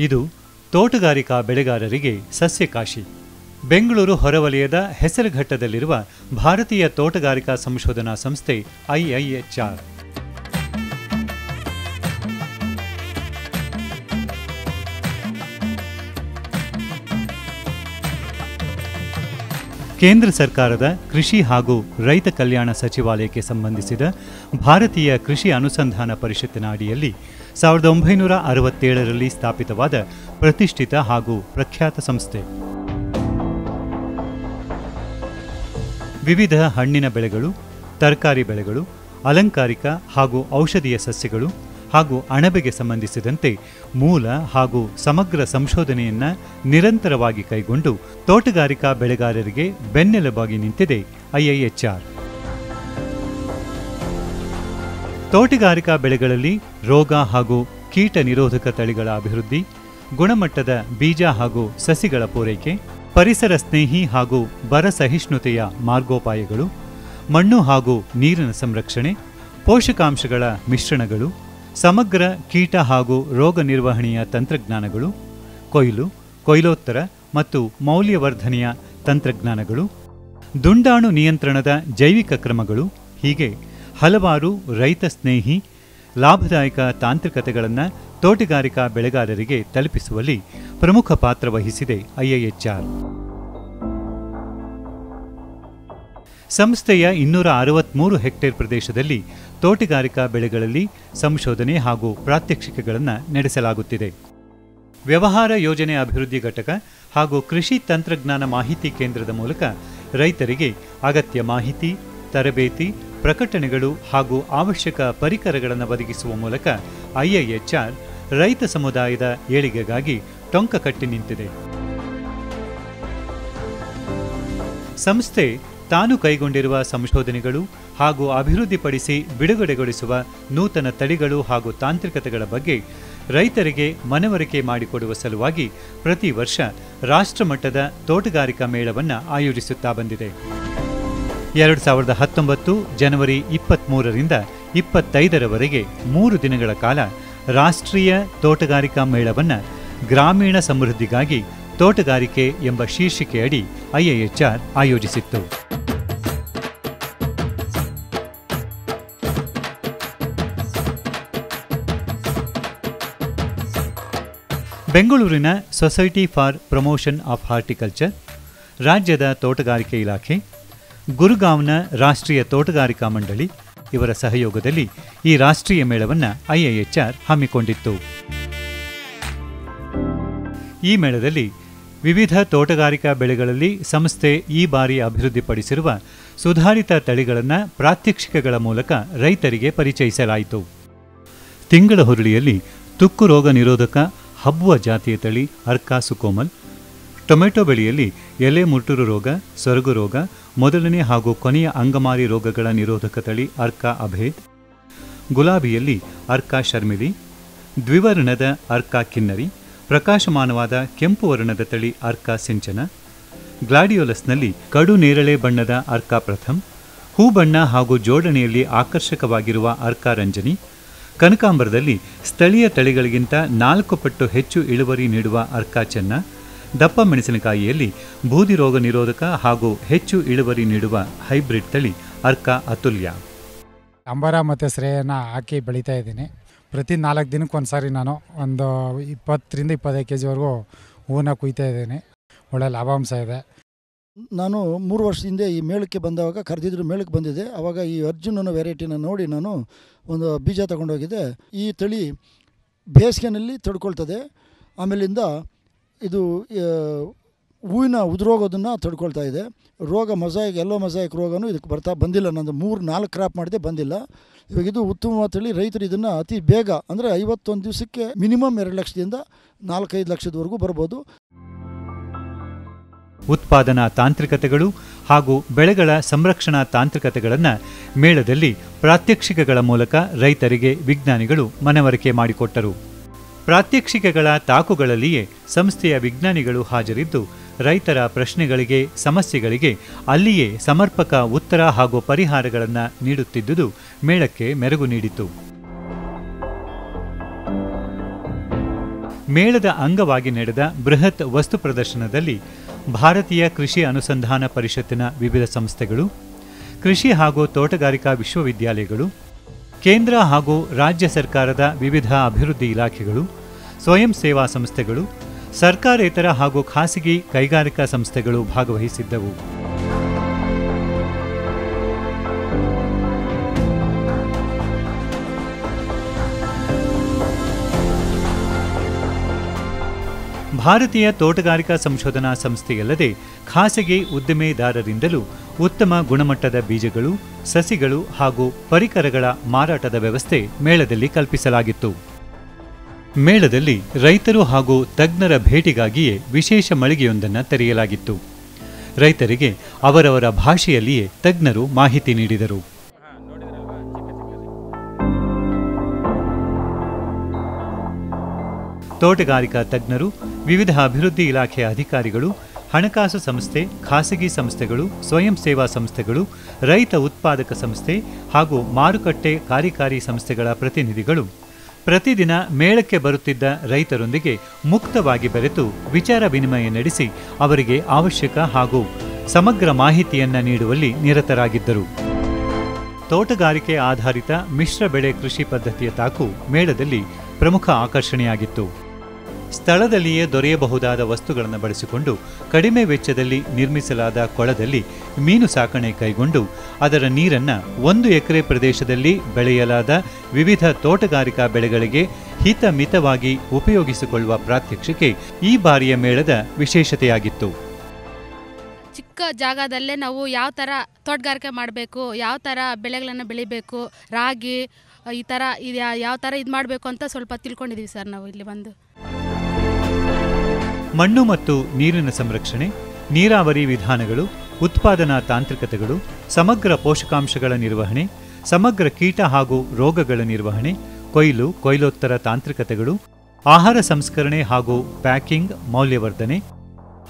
ಇದು ತೋಟಗಾರಿಕಾ ಬೆಳೆಗಾರರಿಗೆ ಸಸ್ಯಕಾಶಿ. ಬೆಂಗಳೂರು ಹೊರವಲಯದ ಹೆಸರುಘಟ್ಟದಲ್ಲಿರುವ ಭಾರತೀಯ ತೋಟಗಾರಿಕಾ ಸಂಶೋಧನಾ ಸಂಸ್ಥೆ IIHR. ಕೇಂದ್ರ ಸರ್ಕಾರದ ಕೃಷಿ ಹಾಗೂ ರೈತ ಕಲ್ಯಾಣ ಸಚಿವಾಲಯಕ್ಕೆ ಸಂಬಂಧಿಸಿದ ಭಾರತೀಯ ಕೃಷಿ ಅನುಸಂಧಾನ ಪರಿಷತ್ತಿನ ಅಡಿಯಲ್ಲಿ 1967ರಲ್ಲಿ ಸ್ಥಾಪಿತವಾದ ಪ್ರತಿಷ್ಠಿತ ಹಾಗೂ ಪ್ರಖ್ಯಾತ ಸಂಸ್ಥೆ. ವಿವಿಧ ಹಣ್ಣಿನ ಬೆಳೆಗಳು, ತರಕಾರಿ ಬೆಳೆಗಳು, ಅಲಂಕಾರಿಕ ಹಾಗೂ ಔಷಧೀಯ ಸಸ್ಯಗಳು ಹಾಗೂ ಅಣಬೆಗೆ ಸಂಬಂಧಿಸಿದಂತೆ ಮೂಲ ಹಾಗೂ ಸಮಗ್ರ ಸಂಶೋಧನೆಯನ್ನು ನಿರಂತರವಾಗಿ ಕೈಗೊಂಡು ತೋಟಗಾರಿಕಾ ಬೆಳೆಗಾರರಿಗೆ ಬೆನ್ನೆಲುಬಾಗಿ ನಿಂತಿದೆ IIHR. ತೋಟಗಾರಿಕಾ ಬೆಳೆಗಳಲ್ಲಿ ರೋಗ ಹಾಗೂ ಕೀಟ ನಿರೋಧಕ ತಳಿಗಳ ಅಭಿವೃದ್ಧಿ, ಗುಣಮಟ್ಟದ ಬೀಜ ಹಾಗೂ ಸಸಿಗಳ ಪೂರೈಕೆ, ಪರಿಸರ ಸ್ನೇಹಿ ಹಾಗೂ ಬರ ಸಹಿಷ್ಣುತೆಯ ಮಾರ್ಗೋಪಾಯಗಳು, ಮಣ್ಣು ಹಾಗೂ ನೀರಿನ ಸಂರಕ್ಷಣೆ, ಪೋಷಕಾಂಶಗಳ ಮಿಶ್ರಣಗಳು, ಸಮಗ್ರ ಕೀಟ ಹಾಗೂ ರೋಗ ನಿರ್ವಹಣೆಯ ತಂತ್ರಜ್ಞಾನಗಳು, ಕೊಯ್ಲು, ಕೊಯ್ಲೋತ್ತರ ಮತ್ತು ಮೌಲ್ಯವರ್ಧನೆಯ ತಂತ್ರಜ್ಞಾನಗಳು, ದುಂಡಾಣು ನಿಯಂತ್ರಣದ ಜೈವಿಕ ಕ್ರಮಗಳು, ಹೀಗೆ ಹಲವಾರು ರೈತ ಸ್ನೇಹಿ ಲಾಭದಾಯಕ ತಾಂತ್ರಿಕತೆಗಳನ್ನು ತೋಟಗಾರಿಕಾ ಬೆಳೆಗಾರರಿಗೆ ತಲುಪಿಸುವಲ್ಲಿ ಪ್ರಮುಖ ಪಾತ್ರ ವಹಿಸಿದೆ IIHR. ಸಂಸ್ಥೆಯ 263 ಹೆಕ್ಟೇರ್ ಪ್ರದೇಶದಲ್ಲಿ ತೋಟಗಾರಿಕಾ ಬೆಳೆಗಳಲ್ಲಿ ಸಂಶೋಧನೆ ಹಾಗೂ ಪ್ರಾತ್ಯಕ್ಷಿಕೆಗಳನ್ನು ನಡೆಸಲಾಗುತ್ತಿದೆ. ವ್ಯವಹಾರ ಯೋಜನೆ ಅಭಿವೃದ್ಧಿ ಘಟಕ ಹಾಗೂ ಕೃಷಿ ತಂತ್ರಜ್ಞಾನ ಮಾಹಿತಿ ಕೇಂದ್ರದ ಮೂಲಕ ರೈತರಿಗೆ ಅಗತ್ಯ ಮಾಹಿತಿ, ತರಬೇತಿ, ಪ್ರಕಟಣೆಗಳು ಹಾಗೂ ಅವಶ್ಯಕ ಪರಿಕರಗಳನ್ನು ಒದಗಿಸುವ ಮೂಲಕ IIHR ರೈತ ಸಮುದಾಯದ ಏಳಿಗೆಗಾಗಿ ಟೊಂಕ ಕಟ್ಟಿ ನಿಂತಿದೆ. ಸಂಸ್ಥೆ ತಾನು ಕೈಗೊಂಡಿರುವ ಸಂಶೋಧನೆಗಳು ಹಾಗೂ ಅಭಿವೃದ್ಧಿಪಡಿಸಿ ಬಿಡುಗಡೆಗೊಳಿಸುವ ನೂತನ ತಳಿಗಳು ಹಾಗೂ ತಾಂತ್ರಿಕತೆಗಳ ಬಗ್ಗೆ ರೈತರಿಗೆ ಮನವರಿಕೆ ಮಾಡಿಕೊಡುವ ಸಲುವಾಗಿ ಪ್ರತಿ ವರ್ಷ ರಾಷ್ಟ್ರಮಟ್ಟದ ತೋಟಗಾರಿಕಾ ಮೇಳವನ್ನು ಆಯೋಜಿಸುತ್ತಾ ಬಂದಿದೆ. 2019 ಜನವರಿ 23ರಿಂದ 25ರವರೆಗೆ 3 ದಿನಗಳ ಕಾಲ ರಾಷ್ಟ್ರೀಯ ತೋಟಗಾರಿಕಾ ಮೇಳವನ್ನು ಗ್ರಾಮೀಣ ಸಮೃದ್ಧಿಗಾಗಿ ತೋಟಗಾರಿಕೆ ಎಂಬ ಶೀರ್ಷಿಕೆಯಡಿ IIHR ಆಯೋಜಿಸಿತ್ತು. ಬೆಂಗಳೂರಿನ society for promotion of horticulture, ರಾಜ್ಯದ ತೋಟಗಾರಿಕೆ ಇಲಾಖೆ, ಗುರುಗಾಂವ್ನ ರಾಷ್ಟ್ರೀಯ ತೋಟಗಾರಿಕಾ ಮಂಡಳಿ ಇವರ ಸಹಯೋಗದಲ್ಲಿ ಈ ರಾಷ್ಟ್ರೀಯ ಮೇಳವನ್ನು IIHR ಹಮ್ಮಿಕೊಂಡಿತ್ತು. ಈ ಮೇಳದಲ್ಲಿ ವಿವಿಧ ತೋಟಗಾರಿಕಾ ಬೆಳೆಗಳಲ್ಲಿ ಸಂಸ್ಥೆ ಈ ಬಾರಿ ಅಭಿವೃದ್ಧಿಪಡಿಸಿರುವ ಸುಧಾರಿತ ತಳಿಗಳನ್ನು ಪ್ರಾತ್ಯಕ್ಷಿಕೆಗಳ ಮೂಲಕ ರೈತರಿಗೆ ಪರಿಚಯಿಸಲಾಯಿತು. ತಿಂಗಳ ಹುರುಳಿಯಲ್ಲಿ ತುಕ್ಕು ರೋಗ ನಿರೋಧಕ ಹಬ್ಬುವ ಜಾತಿಯ ತಳಿ ಅರ್ಕಾ ಸುಕೋಮಲ್, ಟೊಮೆಟೊ ಬೆಳೆಯಲ್ಲಿ ಎಲೆ ಮುರ್ಟುರು ರೋಗ, ಸೊರಗು ರೋಗ, ಮೊದಲನೇ ಹಾಗೂ ಕೊನೆಯ ಅಂಗಮಾರಿ ರೋಗಗಳ ನಿರೋಧಕ ತಳಿ ಅರ್ಕಾ ಅಭೇದ್, ಗುಲಾಬಿಯಲ್ಲಿ ಅರ್ಕಾ ಶರ್ಮಿಲಿ, ದ್ವಿವರ್ಣದ ಅರ್ಕಾ ಕಿನ್ನರಿ, ಪ್ರಕಾಶಮಾನವಾದ ಕೆಂಪು ವರ್ಣದ ತಳಿ ಅರ್ಕಾ ಸಿಂಚನ, ಗ್ಲಾಡಿಯೋಲಸ್ನಲ್ಲಿ ಕಡು ನೇರಳೆ ಬಣ್ಣದ ಅರ್ಕಾ ಪ್ರಥಮ್, ಹೂಬಣ್ಣ ಹಾಗೂ ಜೋಡಣೆಯಲ್ಲಿ ಆಕರ್ಷಕವಾಗಿರುವ ಅರ್ಕಾ ರಂಜನಿ, ಕನಕಾಂಬರದಲ್ಲಿ ಸ್ಥಳೀಯ ತಳಿಗಳಿಗಿಂತ 4 ಪಟ್ಟು ಹೆಚ್ಚು ಇಳುವರಿ ನೀಡುವ ಅರ್ಕಾ ಚೆನ್ನ, ದಪ್ಪ ಮೆಣಸಿನಕಾಯಿಯಲ್ಲಿ ಬೂದಿ ರೋಗ ನಿರೋಧಕ ಹಾಗೂ ಹೆಚ್ಚು ಇಳುವರಿ ನೀಡುವ ಹೈಬ್ರಿಡ್ ತಳಿ ಅರ್ಕಾ ಅತುಲ್ಯ. ಅಂಬರ ಮತ್ತು ಶ್ರೇಯನ ಹಾಕಿ ಬೆಳೀತಾ ಇದ್ದೀನಿ. ಪ್ರತಿ 4 ದಿನಕ್ಕೆ ಒಂದ್ಸಾರಿ ನಾನು ಒಂದು 20ರಿಂದ 25 kgವರೆಗೂ ಹೂವನ್ನ ಕುಯ್ತಾ ಇದ್ದೀನಿ. ಒಳ್ಳೆ ಲಾಭಾಂಶ ಇದೆ. ನಾನು 3 ವರ್ಷದಿಂದ ಈ ಮೇಳಕ್ಕೆ ಬಂದವಾಗ ಕರೆದಿದ್ರು, ಮೇಳಕ್ಕೆ ಬಂದಿದ್ದೆ. ಆವಾಗ ಈ ಅರ್ಜುನ್ ಅನ್ನೋ ವೆರೈಟಿನ ನೋಡಿ ನಾನು ಒಂದು ಬೀಜ ತಗೊಂಡೋಗಿದ್ದೆ. ಈ ತಳಿ ಬೇಸಿಗೆನಲ್ಲಿ ತಡ್ಕೊಳ್ತದೆ. ಆಮೇಲಿಂದ ಇದು ಹೂವಿನ ಉದುರೋಗೋದನ್ನು ತಡ್ಕೊಳ್ತಾ ಇದೆ. ರೋಗ ಮೊಸಾಯಿಕ್, ಎಲ್ಲೋ ಮೊಸಾಯಿಕ್ ರೋಗನೂ ಇದಕ್ಕೆ ಬಂದಿಲ್ಲ. ನಂದು 3-4 ಕ್ರಾಪ್ ಮಾಡಿದೆ, ಬಂದಿಲ್ಲ. ಇವಾಗ ಇದು ಉತ್ತಮವಾದ ತಳಿ. ರೈತರು ಇದನ್ನು ಅತಿ ಬೇಗ ಅಂದರೆ 51 ದಿವಸಕ್ಕೆ ಮಿನಿಮಮ್ 2 ಲಕ್ಷದಿಂದ 4-5 ಲಕ್ಷದವರೆಗೂ ಬರ್ಬೋದು. ಉತ್ಪಾದನಾ ತಾಂತ್ರಿಕತೆಗಳು ಹಾಗೂ ಬೆಳೆಗಳ ಸಂರಕ್ಷಣಾ ತಾಂತ್ರಿಕತೆಗಳನ್ನು ಮೇಳದಲ್ಲಿ ಪ್ರಾತ್ಯಕ್ಷಿಕೆಗಳ ಮೂಲಕ ರೈತರಿಗೆ ವಿಜ್ಞಾನಿಗಳು ಮನವರಿಕೆ ಮಾಡಿಕೊಟ್ಟರು. ಪ್ರಾತ್ಯಕ್ಷಿಕೆಗಳ ತಾಕುಗಳಲ್ಲಿಯೇ ಸಂಸ್ಥೆಯ ವಿಜ್ಞಾನಿಗಳು ಹಾಜರಿದ್ದು ರೈತರ ಪ್ರಶ್ನೆಗಳಿಗೆ, ಸಮಸ್ಯೆಗಳಿಗೆ ಅಲ್ಲಿಯೇ ಸಮರ್ಪಕ ಉತ್ತರ ಹಾಗೂ ಪರಿಹಾರಗಳನ್ನು ನೀಡುತ್ತಿದ್ದುದು ಮೇಳಕ್ಕೆ ಮೆರುಗು ನೀಡಿತು. ಮೇಳದ ಅಂಗವಾಗಿ ನಡೆದ ಬೃಹತ್ ವಸ್ತು ಪ್ರದರ್ಶನದಲ್ಲಿ ಭಾರತೀಯ ಕೃಷಿ ಅನುಸಂಧಾನ ಪರಿಷತ್ತಿನ ವಿವಿಧ ಸಂಸ್ಥೆಗಳು, ಕೃಷಿ ಹಾಗೂ ತೋಟಗಾರಿಕಾ ವಿಶ್ವವಿದ್ಯಾಲಯಗಳು, ಕೇಂದ್ರ ಹಾಗೂ ರಾಜ್ಯ ಸರ್ಕಾರದ ವಿವಿಧ ಅಭಿವೃದ್ಧಿ ಇಲಾಖೆಗಳು, ಸ್ವಯಂ ಸೇವಾ ಸಂಸ್ಥೆಗಳು, ಸರ್ಕಾರೇತರ ಹಾಗೂ ಖಾಸಗಿ ಕೈಗಾರಿಕಾ ಸಂಸ್ಥೆಗಳು ಭಾಗವಹಿಸಿದ್ದವು. ಭಾರತೀಯ ತೋಟಗಾರಿಕಾ ಸಂಶೋಧನಾ ಸಂಸ್ಥೆಯಲ್ಲದೆ ಖಾಸಗಿ ಉದ್ದಿಮೆದಾರರಿಂದಲೂ ಉತ್ತಮ ಗುಣಮಟ್ಟದ ಬೀಜಗಳು, ಸಸಿಗಳು ಹಾಗೂ ಪರಿಕರಗಳ ಮಾರಾಟದ ವ್ಯವಸ್ಥೆ ಮೇಳದಲ್ಲಿ ಕಲ್ಪಿಸಲಾಗಿತ್ತು. ಮೇಳದಲ್ಲಿ ರೈತರು ಹಾಗೂ ತಜ್ಞರ ಭೇಟಿಗಾಗಿಯೇ ವಿಶೇಷ ಮಳಿಗೆಯೊಂದನ್ನು ತೆರೆಯಲಾಗಿತ್ತು. ರೈತರಿಗೆ ಅವರವರ ಭಾಷೆಯಲ್ಲಿಯೇ ತಜ್ಞರು ಮಾಹಿತಿ ನೀಡಿದರು. ತೋಟಗಾರಿಕಾ ತಜ್ಞರು, ವಿವಿಧ ಅಭಿವೃದ್ಧಿ ಇಲಾಖೆಯ ಅಧಿಕಾರಿಗಳು, ಹಣಕಾಸು ಸಂಸ್ಥೆ, ಖಾಸಗಿ ಸಂಸ್ಥೆಗಳು, ಸ್ವಯಂ ಸೇವಾ ಸಂಸ್ಥೆಗಳು, ರೈತ ಉತ್ಪಾದಕ ಸಂಸ್ಥೆ ಹಾಗೂ ಮಾರುಕಟ್ಟೆ ಕಾರ್ಯಕಾರಿ ಸಂಸ್ಥೆಗಳ ಪ್ರತಿನಿಧಿಗಳು ಪ್ರತಿದಿನ ಮೇಳಕ್ಕೆ ಬರುತ್ತಿದ್ದ ರೈತರೊಂದಿಗೆ ಮುಕ್ತವಾಗಿ ಬೆರೆತು ವಿಚಾರ ವಿನಿಮಯ ನಡೆಸಿ ಅವರಿಗೆ ಅವಶ್ಯಕ ಹಾಗೂ ಸಮಗ್ರ ಮಾಹಿತಿಯನ್ನು ನೀಡುವಲ್ಲಿ ನಿರತರಾಗಿದ್ದರು. ತೋಟಗಾರಿಕೆ ಆಧಾರಿತ ಮಿಶ್ರ ಬೆಳೆ ಕೃಷಿ ಪದ್ಧತಿಯ ತಾಕು ಮೇಳದಲ್ಲಿ ಪ್ರಮುಖ ಆಕರ್ಷಣೆಯಾಗಿತ್ತು. ಸ್ಥಳದಲ್ಲಿಯೇ ದೊರೆಯಬಹುದಾದ ವಸ್ತುಗಳನ್ನು ಬಳಸಿಕೊಂಡು ಕಡಿಮೆ ವೆಚ್ಚದಲ್ಲಿ ನಿರ್ಮಿಸಲಾದ ಕೊಳದಲ್ಲಿ ಮೀನು ಸಾಕಣೆ ಕೈಗೊಂಡು ಅದರ ನೀರನ್ನು 1 ಎಕರೆ ಪ್ರದೇಶದಲ್ಲಿ ಬೆಳೆಯಲಾದ ವಿವಿಧ ತೋಟಗಾರಿಕಾ ಬೆಳೆಗಳಿಗೆ ಹಿತಮಿತವಾಗಿ ಉಪಯೋಗಿಸಿಕೊಳ್ಳುವ ಪ್ರಾತ್ಯಕ್ಷಿಕೆ ಈ ಬಾರಿಯ ಮೇಳದ ವಿಶೇಷತೆಯಾಗಿತ್ತು. ಚಿಕ್ಕ ಜಾಗದಲ್ಲೇ ನಾವು ಯಾವ ಥರ ತೋಟಗಾರಿಕೆ ಮಾಡಬೇಕು, ಯಾವ ಥರ ಬೆಳೆಗಳನ್ನು ಬೆಳಿಬೇಕು, ರಾಗಿ ಈ ಥರ ಯಾವ ಥರ ಇದು ಮಾಡಬೇಕು ಅಂತ ಸ್ವಲ್ಪ ತಿಳ್ಕೊಂಡಿದ್ದೀವಿ ಸರ್ ನಾವು ಇಲ್ಲಿ ಬಂದು. ಮಣ್ಣು ಮತ್ತು ನೀರಿನ ಸಂರಕ್ಷಣೆ, ನೀರಾವರಿ ವಿಧಾನಗಳು, ಉತ್ಪಾದನಾ ತಾಂತ್ರಿಕತೆಗಳು, ಸಮಗ್ರ ಪೋಷಕಾಂಶಗಳ ನಿರ್ವಹಣೆ, ಸಮಗ್ರ ಕೀಟ ಹಾಗೂ ರೋಗಗಳ ನಿರ್ವಹಣೆ, ಕೊಯ್ಲೋತ್ತರ ತಾಂತ್ರಿಕತೆಗಳು, ಆಹಾರ ಸಂಸ್ಕರಣೆ ಹಾಗೂ ಪ್ಯಾಕಿಂಗ್, ಮೌಲ್ಯವರ್ಧನೆ,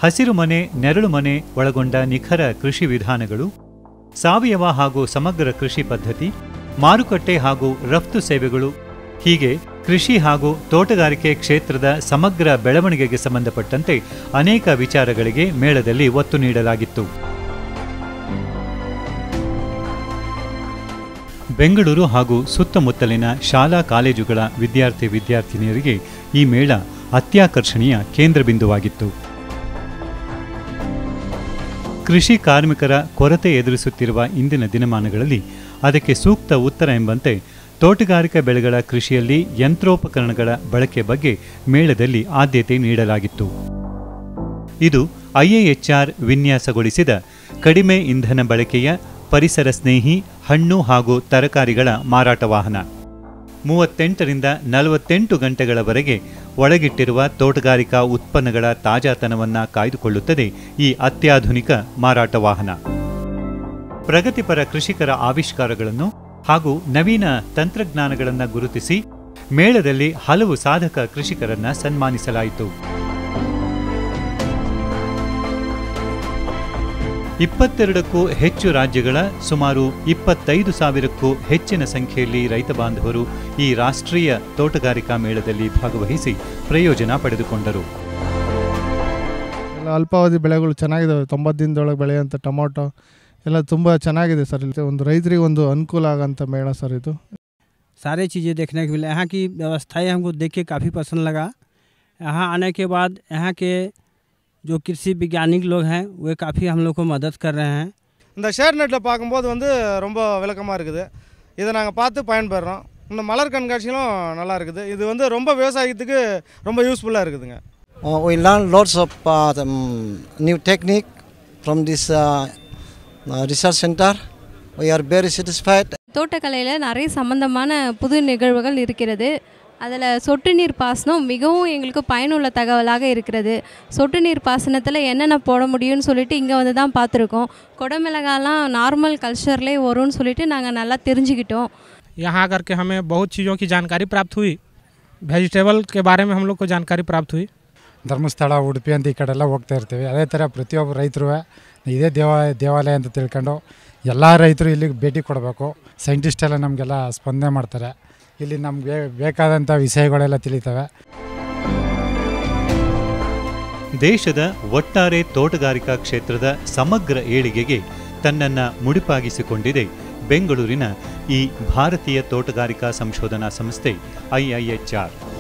ಹಸಿರು ಮನೆ, ನೆರಳು ಮನೆ ಒಳಗೊಂಡ ನಿಖರ ಕೃಷಿ ವಿಧಾನಗಳು, ಸಾವಯವ ಹಾಗೂ ಸಮಗ್ರ ಕೃಷಿ ಪದ್ಧತಿ, ಮಾರುಕಟ್ಟೆ ಹಾಗೂ ರಫ್ತು ಸೇವೆಗಳು ಹೀಗೆ ಕೃಷಿ ಹಾಗೂ ತೋಟಗಾರಿಕೆ ಕ್ಷೇತ್ರದ ಸಮಗ್ರ ಬೆಳವಣಿಗೆಗೆ ಸಂಬಂಧಪಟ್ಟಂತೆ ಅನೇಕ ವಿಚಾರಗಳಿಗೆ ಮೇಳದಲ್ಲಿ ಒತ್ತು ನೀಡಲಾಗಿತ್ತು. ಬೆಂಗಳೂರು ಹಾಗೂ ಸುತ್ತಮುತ್ತಲಿನ ಶಾಲಾ ಕಾಲೇಜುಗಳ ವಿದ್ಯಾರ್ಥಿನಿಯರಿಗೆ ಈ ಮೇಳ ಅತ್ಯಾಕರ್ಷಣೀಯ ಕೇಂದ್ರಬಿಂದುವಾಗಿತ್ತು. ಕೃಷಿ ಕಾರ್ಮಿಕರ ಕೊರತೆ ಎದುರಿಸುತ್ತಿರುವ ಇಂದಿನ ದಿನಮಾನಗಳಲ್ಲಿ ಅದಕ್ಕೆ ಸೂಕ್ತ ಉತ್ತರ ಎಂಬಂತೆ ತೋಟಗಾರಿಕಾ ಬೆಳೆಗಳ ಕೃಷಿಯಲ್ಲಿ ಯಂತ್ರೋಪಕರಣಗಳ ಬಳಕೆ ಬಗ್ಗೆ ಮೇಳದಲ್ಲಿ ಆದ್ಯತೆ ನೀಡಲಾಗಿತ್ತು. ಇದು IIHR ವಿನ್ಯಾಸಗೊಳಿಸಿದ ಕಡಿಮೆ ಇಂಧನ ಬಳಕೆಯ ಪರಿಸರ ಸ್ನೇಹಿ ಹಣ್ಣು ಹಾಗೂ ತರಕಾರಿಗಳ ಮಾರಾಟ ವಾಹನ. 38 ರಿಂದ 48 ಗಂಟೆಗಳವರೆಗೆ ಒಳಗಿಟ್ಟಿರುವ ತೋಟಗಾರಿಕಾ ಉತ್ಪನ್ನಗಳ ತಾಜಾತನವನ್ನು ಕಾಯ್ದುಕೊಳ್ಳುತ್ತದೆ ಈ ಅತ್ಯಾಧುನಿಕ ಮಾರಾಟ ವಾಹನ. ಪ್ರಗತಿಪರ ಕೃಷಿಕರ ಆವಿಷ್ಕಾರಗಳನ್ನು ಹಾಗೂ ನವೀನ ತಂತ್ರಜ್ಞಾನಗಳನ್ನು ಗುರುತಿಸಿ ಮೇಳದಲ್ಲಿ ಹಲವು ಸಾಧಕ ಕೃಷಿಕರನ್ನು ಸನ್ಮಾನಿಸಲಾಯಿತು. 22ಕ್ಕೂ ಹೆಚ್ಚು ರಾಜ್ಯಗಳ ಸುಮಾರು 25,000ಕ್ಕೂ ಹೆಚ್ಚಿನ ಸಂಖ್ಯೆಯಲ್ಲಿ ರೈತ ಬಾಂಧವರು ಈ ರಾಷ್ಟ್ರೀಯ ತೋಟಗಾರಿಕಾ ಮೇಳದಲ್ಲಿ ಭಾಗವಹಿಸಿ ಪ್ರಯೋಜನ ಪಡೆದುಕೊಂಡರು. ಅಲ್ಪಾವಧಿ ಬೆಳೆಗಳು ಚೆನ್ನಾಗಿದ್ದಾವೆ. 90 ದಿನದೊಳಗೆ ಬೆಳೆಯುವಂಥ ಟೊಮೊಟೊ ಎಲ್ಲ ತುಂಬ ಚೆನ್ನಾಗಿದೆ ಸರ್. ಇಲ್ಲಿ ಒಂದು ರೈತರಿಗೆ ಒಂದು ಅನುಕೂಲ ಆಗೋಂಥ ಮೇಳ ಸರ್ ಇದು. सारी चीज़ें देखने को मिले। यहाँ की व्यवस्थाएं हमको देख के काफ़ी पसंद लगा। यहाँ आने के बाद यहाँ के जो कृषि वैज्ञानिक लोग हैं वे काफ़ी हम लोग को मदद कर रहे हैं. இந்த ஷேர் நெட்டில் பார்க்கும்போது வந்து ரொம்ப விளக்கமாக இருக்குது. இதை நாங்கள் பார்த்து பயன்பெறோம். இந்த மலர் கண்காட்சிகளும் நல்லா இருக்குது. இது வந்து ரொம்ப விவசாயத்துக்கு ரொம்ப யூஸ்ஃபுல்லாக இருக்குதுங்க. We learn lots of new technique from this research center. We are very satisfied. தோட்டக்கலையில் நிறைய சம்பந்தமான புது நிகழ்வுகள் இருக்கிறது. அதில் சொட்டு நீர் பாசனம் மிகவும் எங்களுக்கு பயனுள்ள தகவலாக இருக்கிறது. சொட்டு நீர் பாசனத்தில் என்னென்ன போட முடியும்னு சொல்லிட்டு இங்கே வந்து தான் பார்த்துருக்கோம். கொடமிளகாலாம் நார்மல் கல்ச்சர்லேயே வரும்னு சொல்லிட்டு நாங்கள் நல்லா தெரிஞ்சுக்கிட்டோம். यहाँ आकर के हमें बहुत चीज़ों की जानकारी प्राप्त हुई. वेजिटेबल के बारे में हम लोग को जानकारी प्राप्त हुई. ಧರ್ಮಸ್ಥಳ, ಉಡುಪಿ ಅಂತ ಈ ಕಡೆಲ್ಲ ಹೋಗ್ತಾ ಇರ್ತೀವಿ. ಅದೇ ಥರ ಪ್ರತಿಯೊಬ್ಬ ರೈತರು ಇದೇ ದೇವಾಲಯ ಅಂತ ತಿಳ್ಕೊಂಡು ಎಲ್ಲ ರೈತರು ಇಲ್ಲಿಗೆ ಭೇಟಿ ಕೊಡಬೇಕು. ಸೈಂಟಿಸ್ಟ್ ಎಲ್ಲ ನಮಗೆಲ್ಲ ಸ್ಪಂದನೆ ಮಾಡ್ತಾರೆ. ಇಲ್ಲಿ ನಮಗೆ ಬೇಕಾದಂಥ ವಿಷಯಗಳೆಲ್ಲ ತಿಳಿತವೆ. ದೇಶದ ಒಟ್ಟಾರೆ ತೋಟಗಾರಿಕಾ ಕ್ಷೇತ್ರದ ಸಮಗ್ರ ಏಳಿಗೆಗೆ ತನ್ನನ್ನು ಮುಡಿಪಾಗಿಸಿಕೊಂಡಿದೆ ಬೆಂಗಳೂರಿನ ಈ ಭಾರತೀಯ ತೋಟಗಾರಿಕಾ ಸಂಶೋಧನಾ ಸಂಸ್ಥೆ IIHR.